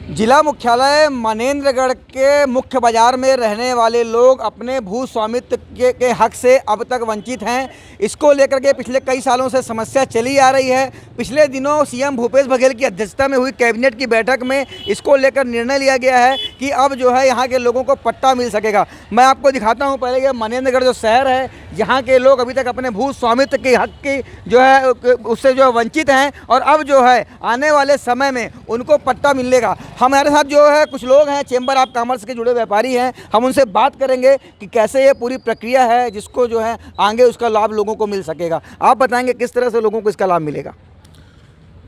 जिला मुख्यालय मनेंद्रगढ़ के मुख्य बाजार में रहने वाले लोग अपने भू स्वामित्व के हक से अब तक वंचित हैं। इसको लेकर के पिछले कई सालों से समस्या चली आ रही है। पिछले दिनों सीएम भूपेश बघेल की अध्यक्षता में हुई कैबिनेट की बैठक में इसको लेकर निर्णय लिया गया है कि अब जो है यहाँ के लोगों को पट्टा मिल सकेगा। मैं आपको दिखाता हूँ पहले, ये मनेंद्रगढ़ जो शहर है, यहाँ के लोग अभी तक अपने भू स्वामित्व के हक की जो है उससे जो वंचित हैं और अब जो है आने वाले समय में उनको पट्टा मिलेगा। हमारे साथ जो है कुछ लोग हैं, चेंबर ऑफ कॉमर्स के जुड़े व्यापारी हैं, हम उनसे बात करेंगे कि कैसे ये पूरी प्रक्रिया है जिसको जो है आगे उसका लाभ लोगों को मिल सकेगा। आप बताएंगे किस तरह से लोगों को इसका लाभ मिलेगा?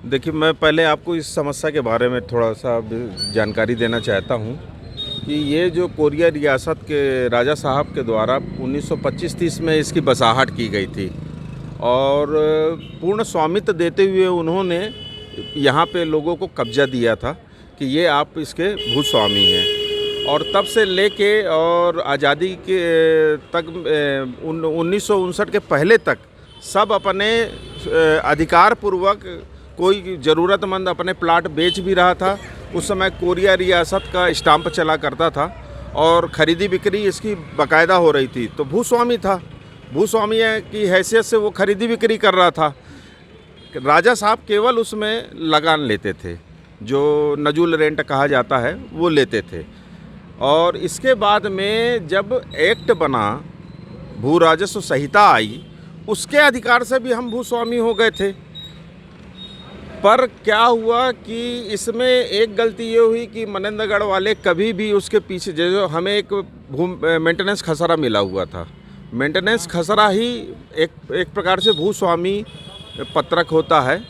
देखिए, मैं पहले आपको इस समस्या के बारे में थोड़ा सा जानकारी देना चाहता हूँ कि ये जो कोरिया रियासत के राजा साहब के द्वारा 1925-30 में इसकी बसाहट की गई थी और पूर्ण स्वामित्व देते हुए उन्होंने यहाँ पे लोगों को कब्जा दिया था कि ये आप इसके भूस्वामी हैं। और तब से लेके और आज़ादी के तक 1959 के पहले तक सब अपने अधिकार पूर्वक, कोई ज़रूरतमंद अपने प्लाट बेच भी रहा था। उस समय कोरिया रियासत का स्टाम्प चला करता था और ख़रीदी बिक्री इसकी बाकायदा हो रही थी। तो भूस्वामी था, भूस्वामी की हैसियत से वो ख़रीदी बिक्री कर रहा था। राजा साहब केवल उसमें लगान लेते थे, जो नजूल रेंट कहा जाता है, वो लेते थे। और इसके बाद में जब एक्ट बना, भू राजस्व संहिता आई, उसके अधिकार से भी हम भूस्वामी हो गए थे। पर क्या हुआ कि इसमें एक गलती ये हुई कि मनेंद्रगढ़ वाले कभी भी उसके पीछे, जो हमें एक मेंटेनेंस खसरा मिला हुआ था, मेंटेनेंस खसरा ही एक प्रकार से भूस्वामी पत्रक होता है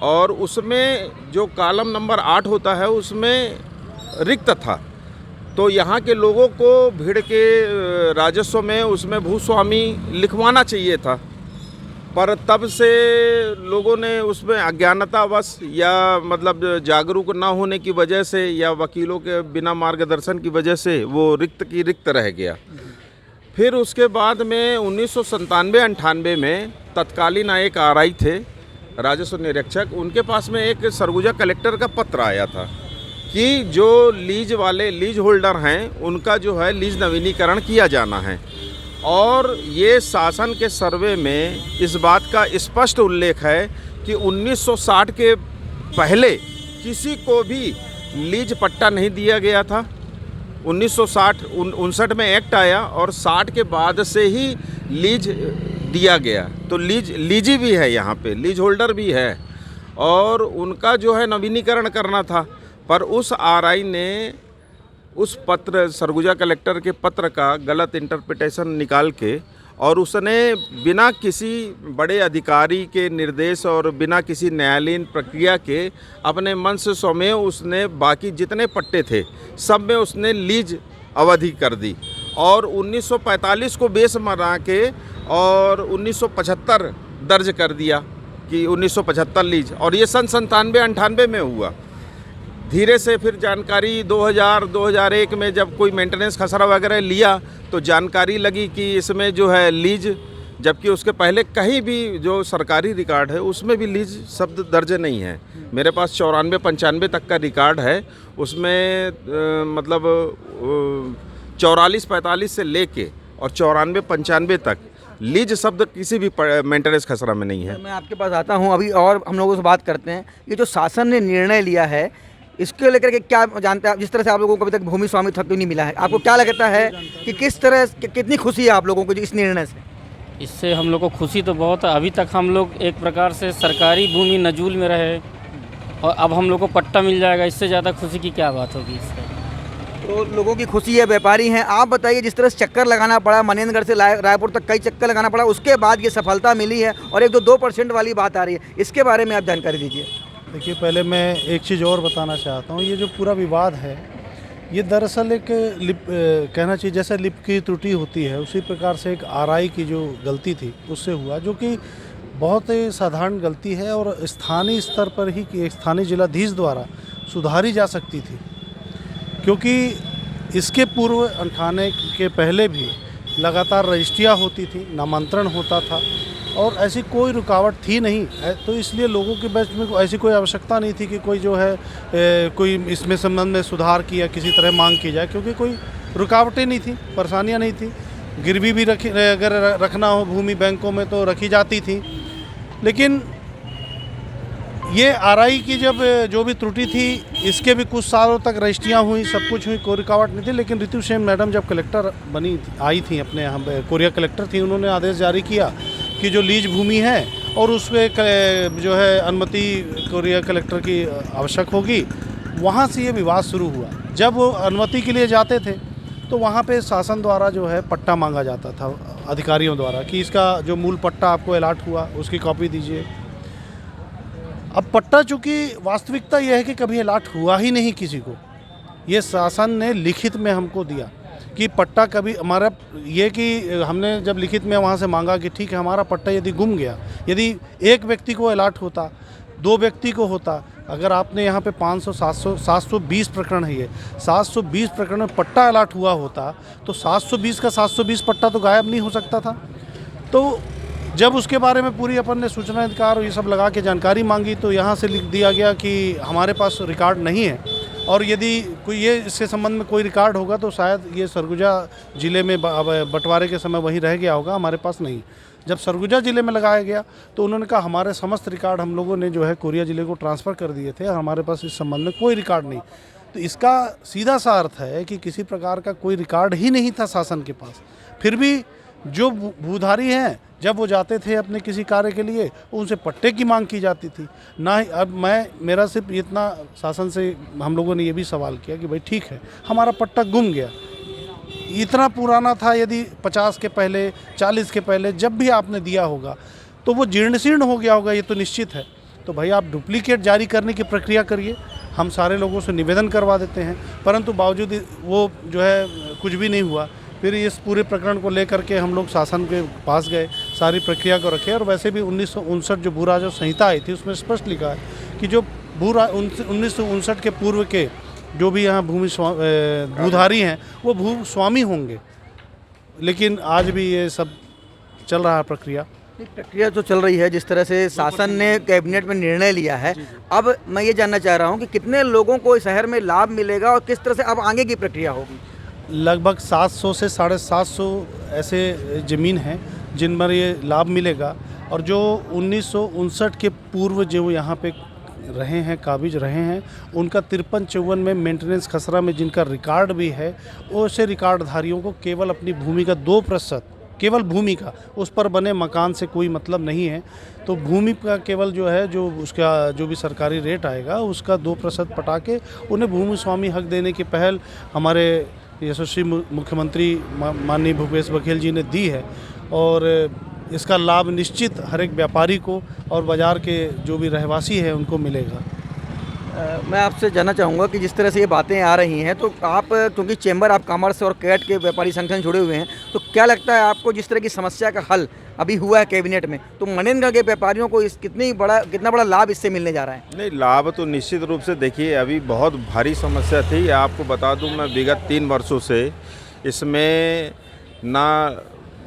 और उसमें जो कॉलम नंबर 8 होता है उसमें रिक्त था। तो यहाँ के लोगों को भीड़ के राजस्व में उसमें भूस्वामी लिखवाना चाहिए था। पर तब से लोगों ने उसमें अज्ञानतावश या मतलब जागरूक ना होने की वजह से या वकीलों के बिना मार्गदर्शन की वजह से वो रिक्त रह गया। फिर उसके बाद में 1997-98 में तत्कालीन एक आरआई थे, राजस्व निरीक्षक, उनके पास में एक सरगुजा कलेक्टर का पत्र आया था कि जो लीज होल्डर हैं उनका जो है लीज नवीनीकरण किया जाना है। और ये शासन के सर्वे में इस बात का स्पष्ट उल्लेख है कि 1960 के पहले किसी को भी लीज पट्टा नहीं दिया गया था। 1959 में एक्ट आया और 60 के बाद से ही लीज दिया गया। तो लीजी भी है, यहाँ पे लीज होल्डर भी है और उनका जो है नवीनीकरण करना था। पर उस आरआई ने उस पत्र, सरगुजा कलेक्टर के पत्र का गलत इंटरप्रिटेशन निकाल के और उसने बिना किसी बड़े अधिकारी के निर्देश और बिना किसी न्यायालयीन प्रक्रिया के अपने मन से स्वयं उसने बाकी जितने पट्टे थे सब में उसने लीज अवधि कर दी और 1945 को बेस बना के और 1975 दर्ज कर दिया कि 1975 लीज। और ये सन 97-98 में हुआ। धीरे से फिर जानकारी 2000-2001 में जब कोई मेंटेनेंस खसरा वगैरह लिया तो जानकारी लगी कि इसमें जो है लीज, जबकि उसके पहले कहीं भी जो सरकारी रिकॉर्ड है उसमें भी लीज शब्द दर्ज नहीं है। मेरे पास 94-95 तक का रिकॉर्ड है, उसमें मतलब 44-45 से लेके और 94-95 तक लीज शब्द किसी भी मेंटेनेंस खसरा में नहीं है। मैं आपके पास आता हूं अभी और हम लोगों से बात करते हैं। ये जो शासन ने निर्णय लिया है इसको लेकर के क्या जानते हैं आप? जिस तरह से आप लोगों को अभी तक भूमि स्वामित्व हक नहीं मिला है, आपको क्या लगता है कि किस तरह, कितनी खुशी है आप लोगों को इस निर्णय से? इससे हम लोग को खुशी तो बहुत है। अभी तक हम लोग एक प्रकार से सरकारी भूमि नजूल में रहे और अब हम लोग को पट्टा मिल जाएगा, इससे ज़्यादा खुशी की क्या बात होगी इससे। तो लोगों की खुशी है, व्यापारी हैं। आप बताइए, जिस तरह से चक्कर लगाना पड़ा, मनेंद्रगढ़ से रायपुर तक कई चक्कर लगाना पड़ा, उसके बाद ये सफलता मिली है और एक 2% वाली बात आ रही है, इसके बारे में आप जानकारी दीजिए। देखिए, पहले मैं एक चीज़ और बताना चाहता हूँ। ये जो पूरा विवाद है ये दरअसल एक कहना चाहिए जैसे लिप की त्रुटि होती है उसी प्रकार से एक आरआई की जो गलती थी उससे हुआ, जो कि बहुत ही साधारण गलती है और स्थानीय स्तर पर ही स्थानीय जिलाधीश द्वारा सुधारी जा सकती थी। क्योंकि इसके पूर्व 98 के पहले भी लगातार रजिस्ट्रियाँ होती थी, नामांतरण होता था और ऐसी कोई रुकावट थी नहीं। तो इसलिए लोगों के बीच में ऐसी कोई आवश्यकता नहीं थी कि कोई जो है कोई इसमें संबंध में सुधार की या किसी तरह मांग की जाए, क्योंकि कोई रुकावटें नहीं थी, परेशानियां नहीं थी। गिरवी भी अगर रखना हो भूमि बैंकों में तो रखी जाती थी। लेकिन ये आरआई की जब जो भी त्रुटि थी, इसके भी कुछ सालों तक रजिस्ट्रियाँ हुई, सब कुछ हुई, कोई रुकावट नहीं थी। लेकिन ऋतु सेन मैडम जब कलेक्टर आई थी अपने यहाँ कोरिया कलेक्टर थी, उन्होंने आदेश जारी किया कि जो लीज भूमि है और उसमें जो है अनुमति कोरिया कलेक्टर की आवश्यक होगी। वहाँ से ये विवाद शुरू हुआ। जब वो अनुमति के लिए जाते थे तो वहाँ पे शासन द्वारा जो है पट्टा मांगा जाता था अधिकारियों द्वारा कि इसका जो मूल पट्टा आपको अलॉट हुआ उसकी कॉपी दीजिए। अब पट्टा चूँकि वास्तविकता यह है कि कभी अलॉट हुआ ही नहीं किसी को। ये शासन ने लिखित में हमको दिया कि पट्टा कभी हमारा, ये कि हमने जब लिखित में वहाँ से मांगा कि ठीक है हमारा पट्टा यदि गुम गया, यदि एक व्यक्ति को अलॉट होता, 2 व्यक्ति को होता, अगर आपने यहाँ पे 500 700 720 प्रकरण है, ये 720 प्रकरण में पट्टा अलॉट हुआ होता तो 720 का 720 पट्टा तो गायब नहीं हो सकता था। तो जब उसके बारे में पूरी अपन ने सूचना अधिकार और ये सब लगा के जानकारी मांगी तो यहाँ से लिख दिया गया कि हमारे पास रिकॉर्ड नहीं है, और यदि कोई ये इससे संबंध में कोई रिकॉर्ड होगा तो शायद ये सरगुजा ज़िले में बंटवारे के समय वहीं रह गया होगा, हमारे पास नहीं। जब सरगुजा ज़िले में लगाया गया तो उन्होंने कहा हमारे समस्त रिकॉर्ड हम लोगों ने जो है कोरिया ज़िले को ट्रांसफ़र कर दिए थे, हमारे पास इस संबंध में कोई रिकॉर्ड नहीं। तो इसका सीधा सा अर्थ है कि किसी प्रकार का कोई रिकॉर्ड ही नहीं था शासन के पास। फिर भी जो भूधारी हैं जब वो जाते थे अपने किसी कार्य के लिए, उनसे पट्टे की मांग की जाती थी ना ही। अब मेरा सिर्फ इतना शासन से हम लोगों ने ये भी सवाल किया कि भाई ठीक है हमारा पट्टा गुम गया, इतना पुराना था, यदि 50 के पहले 40 के पहले जब भी आपने दिया होगा तो वो जीर्ण शीर्ण हो गया होगा, ये तो निश्चित है। तो भाई आप डुप्लीकेट जारी करने की प्रक्रिया करिए, हम सारे लोगों से निवेदन करवा देते हैं। परंतु बावजूद वो जो है कुछ भी नहीं हुआ। फिर इस पूरे प्रकरण को लेकर के हम लोग शासन के पास गए, सारी प्रक्रिया को रखे। और वैसे भी 1959 जो भू राजस्व संहिता आई थी उसमें स्पष्ट लिखा है कि जो 1959 के पूर्व के जो भी यहाँ भूधारी हैं वो भू स्वामी होंगे। लेकिन आज भी ये सब चल रहा है प्रक्रिया तो चल रही है जिस तरह से शासन ने कैबिनेट में निर्णय लिया है। अब मैं ये जानना चाह रहा हूँ कि कितने लोगों को इस शहर में लाभ मिलेगा और किस तरह से अब आगे की प्रक्रिया होगी। लगभग 700 से 750 ऐसे ज़मीन हैं जिन पर ये लाभ मिलेगा। और जो 1959 के पूर्व जो यहाँ पे रहे हैं, काबिज रहे हैं, उनका 53-54 में मेंटेनेंस खसरा में जिनका रिकॉर्ड भी है, ऐसे रिकॉर्डधारियों को केवल अपनी भूमि का 2%, केवल भूमि का, उस पर बने मकान से कोई मतलब नहीं है। तो भूमि का केवल जो है जो उसका जो भी सरकारी रेट आएगा उसका 2% पटा के उन्हें भूमि स्वामी हक देने की पहल हमारे यशस्वी मुख्यमंत्री माननीय भूपेश बघेल जी ने दी है। और इसका लाभ निश्चित हर एक व्यापारी को और बाज़ार के जो भी रहवासी हैं उनको मिलेगा। मैं आपसे जानना चाहूँगा कि जिस तरह से ये बातें आ रही हैं तो आप, क्योंकि चेंबर ऑफ कॉमर्स और कैट के व्यापारी संगठन जुड़े हुए हैं, तो क्या लगता है आपको जिस तरह की समस्या का हल अभी हुआ है कैबिनेट में, तो मनेंद्रगढ़ के व्यापारियों को कितना बड़ा लाभ इससे मिलने जा रहा है? नहीं, लाभ तो निश्चित रूप से देखिए अभी बहुत भारी समस्या थी। आपको बता दूं मैं विगत 3 वर्षों से इसमें ना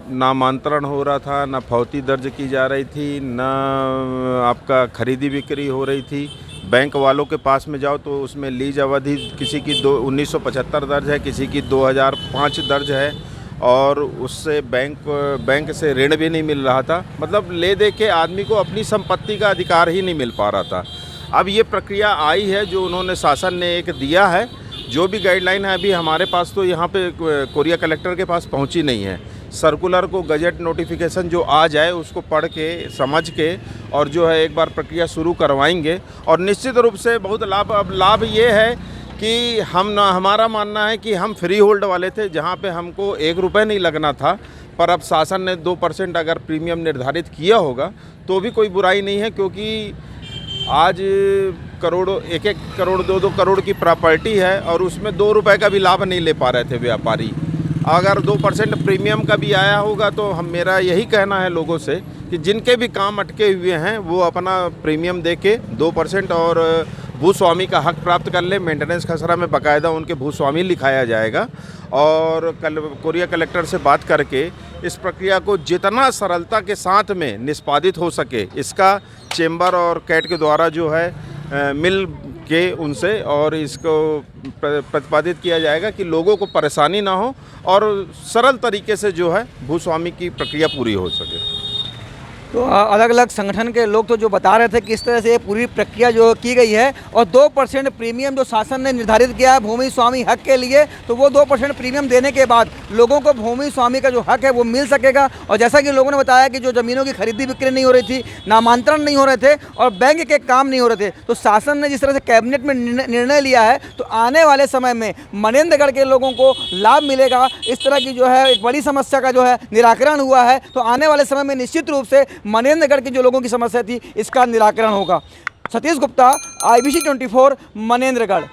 नामांतरण हो रहा था, ना फौती दर्ज की जा रही थी, ना आपका खरीदी बिक्री हो रही थी। बैंक वालों के पास में जाओ तो उसमें लीज अवधि किसी की 1975 दर्ज है, किसी की 2005 दर्ज है, और उससे बैंक से ऋण भी नहीं मिल रहा था। मतलब ले दे के आदमी को अपनी संपत्ति का अधिकार ही नहीं मिल पा रहा था। अब ये प्रक्रिया आई है जो उन्होंने शासन ने एक दिया है, जो भी गाइडलाइन है अभी हमारे पास तो यहाँ पे कोरिया कलेक्टर के पास पहुँची नहीं है। सर्कुलर को गजट नोटिफिकेशन जो आ जाए उसको पढ़ के समझ के और जो है एक बार प्रक्रिया शुरू करवाएंगे। और निश्चित रूप से बहुत लाभ, अब लाभ ये है कि हमारा मानना है कि हम फ्री होल्ड वाले थे जहाँ पे हमको 1 रुपये नहीं लगना था, पर अब शासन ने 2% अगर प्रीमियम निर्धारित किया होगा तो भी कोई बुराई नहीं है, क्योंकि आज करोड़ों 1-1 करोड़ 2-2 करोड़ की प्रॉपर्टी है और उसमें 2 रुपये का भी लाभ नहीं ले पा रहे थे व्यापारी। अगर 2% प्रीमियम का भी आया होगा तो मेरा यही कहना है लोगों से कि जिनके भी काम अटके हुए हैं वो अपना प्रीमियम दे के 2% और भूस्वामी का हक प्राप्त कर ले। मेंटेनेंस खसरा में बाकायदा उनके भूस्वामी लिखाया जाएगा और कोरिया कलेक्टर से बात करके इस प्रक्रिया को जितना सरलता के साथ में निष्पादित हो सके इसका चेंबर और कैट के द्वारा जो है मिल के उनसे और इसको प्रतिपादित किया जाएगा कि लोगों को परेशानी ना हो और सरल तरीके से जो है भूस्वामी की प्रक्रिया पूरी हो सके। तो अलग अलग संगठन के लोग तो जो बता रहे थे कि इस तरह से ये पूरी प्रक्रिया जो की गई है और 2% प्रीमियम जो शासन ने निर्धारित किया है भूमि स्वामी हक के लिए, तो वो 2% प्रीमियम देने के बाद लोगों को भूमि स्वामी का जो हक है वो मिल सकेगा। और जैसा कि लोगों ने बताया कि जो ज़मीनों की खरीदी बिक्री नहीं हो रही थी, नामांतरण नहीं हो रहे थे और बैंक के काम नहीं हो रहे थे, तो शासन ने जिस तरह से कैबिनेट में निर्णय लिया है तो आने वाले समय में मनेंद्रगढ़ के लोगों को लाभ मिलेगा। इस तरह की जो है एक बड़ी समस्या का जो है निराकरण हुआ है, तो आने वाले समय में निश्चित रूप से मनेंद्रगढ़ की जो लोगों की समस्या थी इसका निराकरण होगा। सतीश गुप्ता, IBC 24, मनेंद्रगढ़।